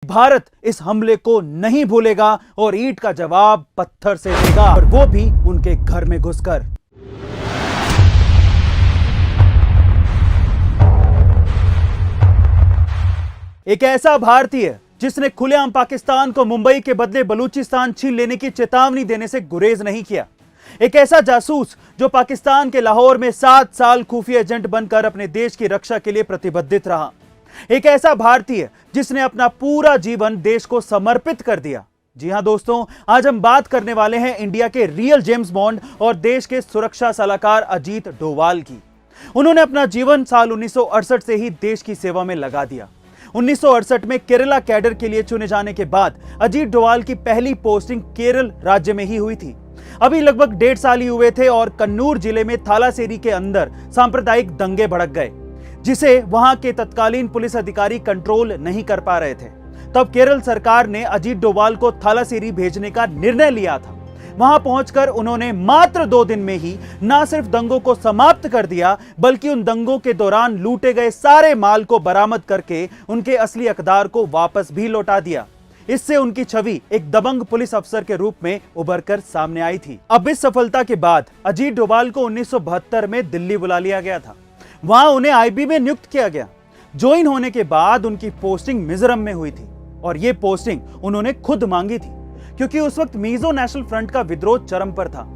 भारत इस हमले को नहीं भूलेगा और ईंट का जवाब पत्थर से देगा, और वो भी उनके घर में घुसकर। एक ऐसा भारतीय जिसने खुलेआम पाकिस्तान को मुंबई के बदले बलूचिस्तान छीन लेने की चेतावनी देने से गुरेज नहीं किया। एक ऐसा जासूस जो पाकिस्तान के लाहौर में 7 साल खुफिया एजेंट बनकर अपने देश की रक्षा के लिए प्रतिबद्धित रहा। एक ऐसा भारतीय जिसने अपना पूरा जीवन देश को समर्पित कर दिया। जी हां दोस्तों, आज हम बात करने वाले हैं इंडिया के रियल जेम्स बॉन्ड और देश के सुरक्षा सलाहकार अजीत डोभाल की। उन्होंने अपना जीवन साल 1968 से ही देश की सेवा में लगा दिया। 1968 में केरला कैडर के लिए चुने जाने के बाद अजीत डोभाल की पहली पोस्टिंग केरल राज्य में ही हुई थी। अभी लगभग 1.5 साल ही हुए थे और कन्नूर जिले में थालासेरी के अंदर सांप्रदायिक दंगे भड़क गए, जिसे वहां के तत्कालीन पुलिस अधिकारी कंट्रोल नहीं कर पा रहे थे। तब केरल सरकार ने अजीत डोभाल को थालासेरी भेजने का निर्णय लिया था। वहां पहुंचकर उन्होंने मात्र 2 दिन में ही न सिर्फ दंगों को समाप्त कर दिया, बल्कि उन दंगों के दौरान लूटे गए सारे माल को बरामद करके उनके असली हकदार को वापस भी लौटा दिया। इससे उनकी छवि एक दबंग पुलिस अफसर के रूप में उभर कर सामने आई थी। अब इस सफलता के बाद अजीत डोभाल को 1972 में दिल्ली बुला लिया गया था। वहां उन्हें आईबी में नियुक्त किया गया। ज्वाइन होने के बाद उनकी पोस्टिंग मिजोरम में हुई थी और यह पोस्टिंग उन्होंने खुद मांगी थी, क्योंकि उस वक्त मिजो नेशनल फ्रंट का विद्रोह चरम पर था।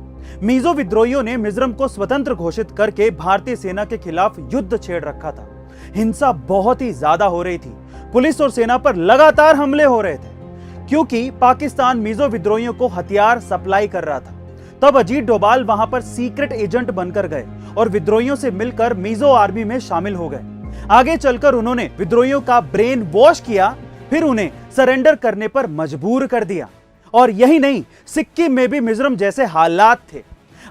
मिजो विद्रोहियों ने मिजोरम को स्वतंत्र घोषित करके भारतीय सेना के खिलाफ युद्ध छेड़ रखा था। हिंसा बहुत ही ज्यादा हो रही थी। पुलिस और सेना पर लगातार हमले हो रहे थे, क्योंकि पाकिस्तान मिजो विद्रोहियों को हथियार सप्लाई कर रहा था। तब अजीत डोभाल वहां पर सीक्रेट एजेंट बनकर गए और विद्रोहियों से मिलकर मिजो आर्मी में शामिल हो गए। आगे चलकर उन्होंने विद्रोहियों का ब्रेन वॉश किया, फिर उन्हें सरेंडर करने पर मजबूर कर दिया। और यही नहीं, सिक्किम में भी मिजोरम जैसे हालात थे।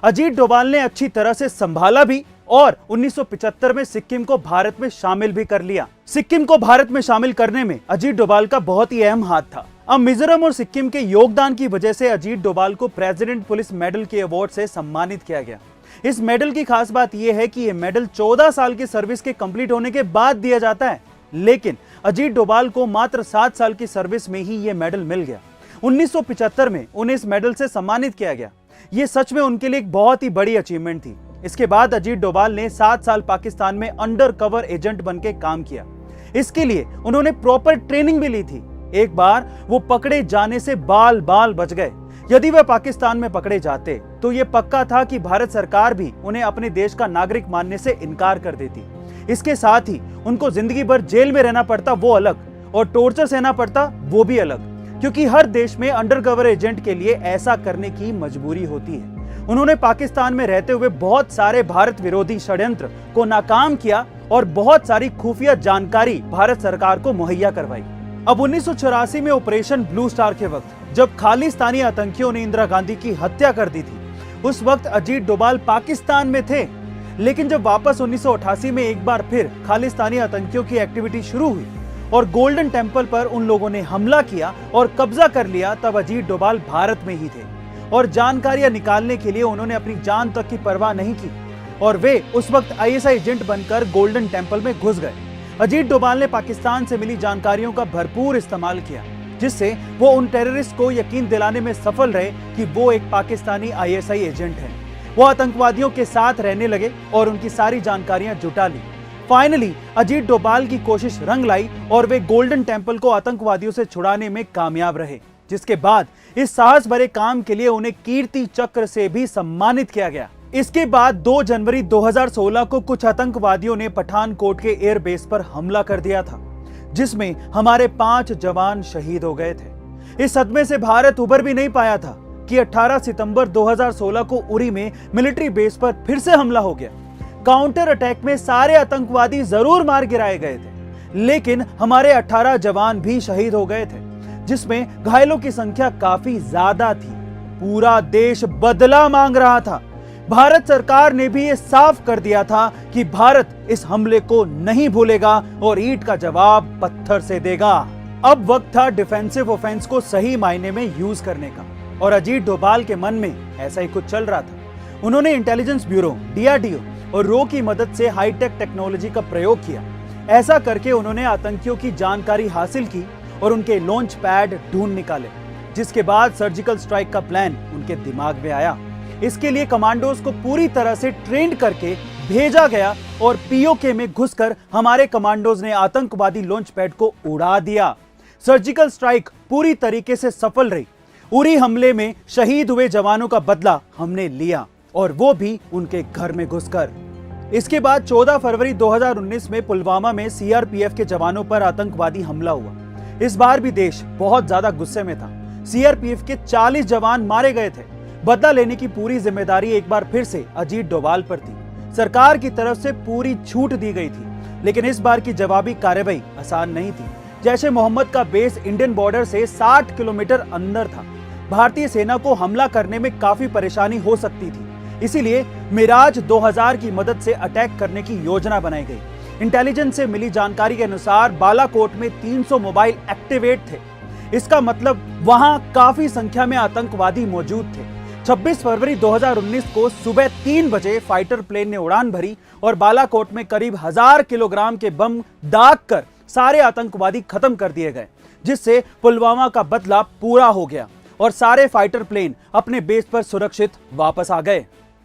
अजीत डोभाल ने अच्छी तरह से संभाला भी और 1975 में सिक्किम को भारत में शामिल भी कर लिया। सिक्किम को भारत में शामिल करने में अजीत डोभाल का बहुत ही अहम हाथ था। अब मिजोरम और सिक्किम के योगदान की वजह से अजीत डोभाल को प्रेसिडेंट पुलिस मेडल के अवार्ड से सम्मानित किया गया। इस मेडल की खास बात यह है कि यह मेडल 14 साल की सर्विस के कंप्लीट होने के बाद दिया जाता है, लेकिन अजीत डोभाल को मात्र 7 साल की सर्विस में ही यह मेडल मिल गया। 1975 में उन्हें इस मेडल से सम्मानित किया गया। यह सच में उनके लिए एक बहुत ही बड़ी अचीवमेंट थी। इसके बाद अजीत डोभाल ने 7 साल पाकिस्तान में अंडर कवर एजेंट बनकर काम किया। इसके लिए उन्होंने प्रॉपर ट्रेनिंग भी ली थी। एक बार वो पकड़े जाने से बाल बाल बच गए। यदि वह पाकिस्तान में पकड़े जाते तो यह पक्का था कि भारत सरकार भी उन्हें अपने देश का नागरिक मानने से इनकार कर देती। इसके साथ ही उनको जिंदगी भर जेल में रहना पड़ता, वो अलग, और टॉर्चर सहना पड़ता, वो भी अलग, क्योंकि हर देश में अंडरकवर एजेंट के लिए ऐसा करने की मजबूरी होती है। उन्होंने पाकिस्तान में रहते हुए बहुत सारे भारत विरोधी षड्यंत्र को नाकाम किया और बहुत सारी खुफिया जानकारी भारत सरकार को मुहैया करवाई। अब 1984 में ऑपरेशन ब्लू स्टार के वक्त जब खालिस्तानी आतंकियों ने इंदिरा गांधी की हत्या कर दी थी, उस वक्त अजीत डोभाल पाकिस्तान में थे। लेकिन जब वापस 1988 में एक बार फिर खालिस्तानी आतंकियों की एक्टिविटी शुरू हुई और गोल्डन टेम्पल पर उन लोगों ने हमला किया और कब्जा कर लिया, तब अजीत डोभाल भारत में ही थे और जानकारियां निकालने के लिए उन्होंने अपनी जान तक की परवाह नहीं की और वे उस वक्त आईएसआई एजेंट बनकर गोल्डन टेम्पल में घुस गए। अजीत डोभाल ने पाकिस्तान से मिली जानकारियों का भरपूर इस्तेमाल किया, जिससे वो उन टेररिस्ट को यकीन दिलाने में सफल रहे कि वो एक पाकिस्तानी आईएसआई एजेंट है। वो आतंकवादियों के साथ रहने लगे और उनकी सारी जानकारियां जुटा ली। फाइनली अजीत डोभाल की कोशिश रंग लाई और वे गोल्डन टेम्पल को आतंकवादियों से छुड़ाने में कामयाब रहे, जिसके बाद इस साहस भरे काम के लिए उन्हें कीर्ति चक्र से भी सम्मानित किया गया। इसके बाद 2 जनवरी 2016 को कुछ आतंकवादियों ने पठानकोट के एयरबेस पर हमला कर दिया था, जिसमें हमारे 5 जवान शहीद हो गए थे। इस सदमे से भारत उबर भी नहीं पाया था कि 18 सितंबर 2016 को उरी में मिलिट्री बेस पर फिर से हमला हो गया। काउंटर अटैक में सारे आतंकवादी जरूर मार गिराए गए थे, लेकिन हमारे 18 जवान भी शहीद हो गए थे, जिसमें घायलों की संख्या काफी ज्यादा थी। पूरा देश बदला मांग रहा था। भारत सरकार ने भी ये साफ कर दिया था कि भारत इस हमले को नहीं भूलेगा और ईंट का जवाब पत्थर से देगा। अब वक्त था डिफेंसिव ऑफेंस को सही मायने में यूज करने का, और अजीत डोभाल के मन में ऐसा ही कुछ चल रहा था। उन्होंने इंटेलिजेंस ब्यूरो, डीआरडीओ और रो की मदद से हाईटेक टेक्नोलॉजी का प्रयोग किया। ऐसा करके उन्होंने आतंकियों की जानकारी हासिल की और उनके लॉन्च पैड ढूंढ निकाले, जिसके बाद सर्जिकल स्ट्राइक का प्लान उनके दिमाग में आया। इसके लिए कमांडोज को पूरी तरह से ट्रेंड करके भेजा गया और पीओके में घुसकर हमारे कमांडोज ने आतंकवादी लॉन्च पैड को उड़ा दिया। सर्जिकल स्ट्राइक पूरी तरीके से सफल रही। उरी हमले में शहीद हुए जवानों का बदला हमने लिया, और वो भी उनके घर में घुसकर। इसके बाद 14 फरवरी 2019 में पुलवामा में सीआरपीएफ के जवानों पर आतंकवादी हमला हुआ। इस बार भी देश बहुत ज्यादा गुस्से में था। सीआरपीएफ के 40 जवान मारे गए थे। बदला लेने की पूरी जिम्मेदारी एक बार फिर से अजीत डोभाल पर थी। सरकार की तरफ से पूरी छूट दी गई थी, लेकिन इस बार की जवाबी कार्रवाई आसान नहीं थी। जैश ए मोहम्मद का बेस इंडियन बॉर्डर से 60 किलोमीटर अंदर था। भारतीय सेना को हमला करने में काफी परेशानी हो सकती थी, इसीलिए मिराज 2000 की मदद से अटैक करने की योजना बनाई गई। इंटेलिजेंस से मिली जानकारी के अनुसार बालाकोट में 300 मोबाइल एक्टिवेट थे। इसका मतलब वहां काफी संख्या में आतंकवादी मौजूद थे। 26 फरवरी 2019 को सुबह 3 बजे फाइटर प्लेन ने उड़ान भरी और बालाकोट में करीब 1000 किलोग्राम के बम दाग कर सारे आतंकवादी खत्म कर दिए गए, जिससे पुलवामा का बदला पूरा हो गया और सारे फाइटर प्लेन अपने बेस पर सुरक्षित वापस आ गए।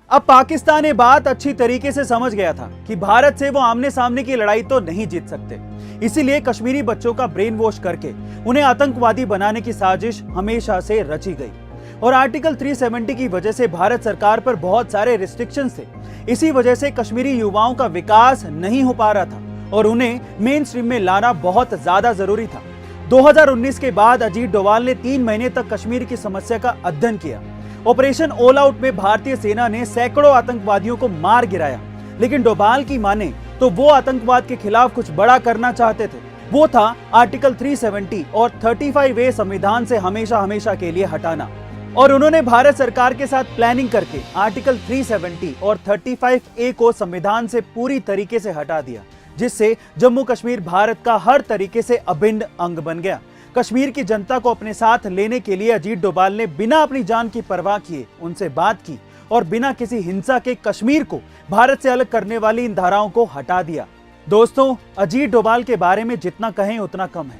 अब पाकिस्तान ये बात अच्छी तरीके से समझ गया था कि भारत से वो आमने सामने की लड़ाई तो नहीं जीत सकते। इसीलिए कश्मीरी बच्चों का ब्रेन वॉश करके उन्हें आतंकवादी बनाने की साजिश हमेशा से रची गई। और आर्टिकल 370 की वजह से भारत सरकार पर बहुत सारे रिस्ट्रिक्शंस थे। इसी वजह से कश्मीरी युवाओं का विकास नहीं हो पा रहा था और उन्हें मेन स्ट्रीम में लाना बहुत ज्यादा जरूरी था। 2019 के बाद अजीत डोभाल ने 3 महीने तक कश्मीर की समस्या का अध्ययन किया। ऑपरेशन ऑल आउट में भारतीय सेना ने सैकड़ों आतंकवादियों को मार गिराया, लेकिन डोभाल की माने तो वो आतंकवाद के खिलाफ कुछ बड़ा करना चाहते थे। वो था आर्टिकल 370 और 35A संविधान से हमेशा हमेशा के लिए हटाना। और उन्होंने भारत सरकार के साथ प्लानिंग करके आर्टिकल 370 और 35A को संविधान से पूरी तरीके से हटा दिया, जिससे जम्मू कश्मीर भारत का हर तरीके से अभिन्न अंग बन गया। कश्मीर की जनता को अपने साथ लेने के लिए अजीत डोभाल ने बिना अपनी जान की परवाह किए उनसे बात की और बिना किसी हिंसा के कश्मीर को भारत से अलग करने वाली इन धाराओं को हटा दिया। दोस्तों, अजीत डोभाल के बारे में जितना कहें उतना कम है।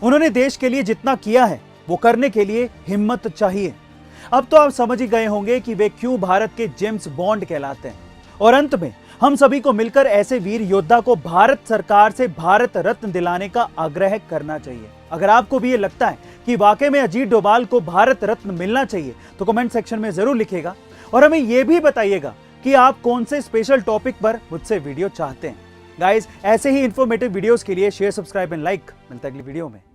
उन्होंने देश के लिए जितना किया है वो करने के लिए हिम्मत चाहिए। अब तो आप समझ ही गए होंगे कि वे क्यों भारत के जेम्स बॉन्ड कहलाते हैं। और अंत में हम सभी को मिलकर ऐसे वीर योद्धा को भारत सरकार से भारत रत्न दिलाने का आग्रह करना चाहिए। अगर आपको भी ये लगता है कि वाकई में अजीत डोभाल को भारत रत्न मिलना चाहिए तो कमेंट सेक्शन में जरूर लिखिएगा और हमें यह भी बताइएगा कि आप कौन से स्पेशल टॉपिक पर मुझसे वीडियो चाहते हैं। गाइस, ऐसे ही इंफॉर्मेटिव वीडियोस के लिए शेयर, सब्सक्राइब एंड लाइक। मिलता है अगली वीडियो में।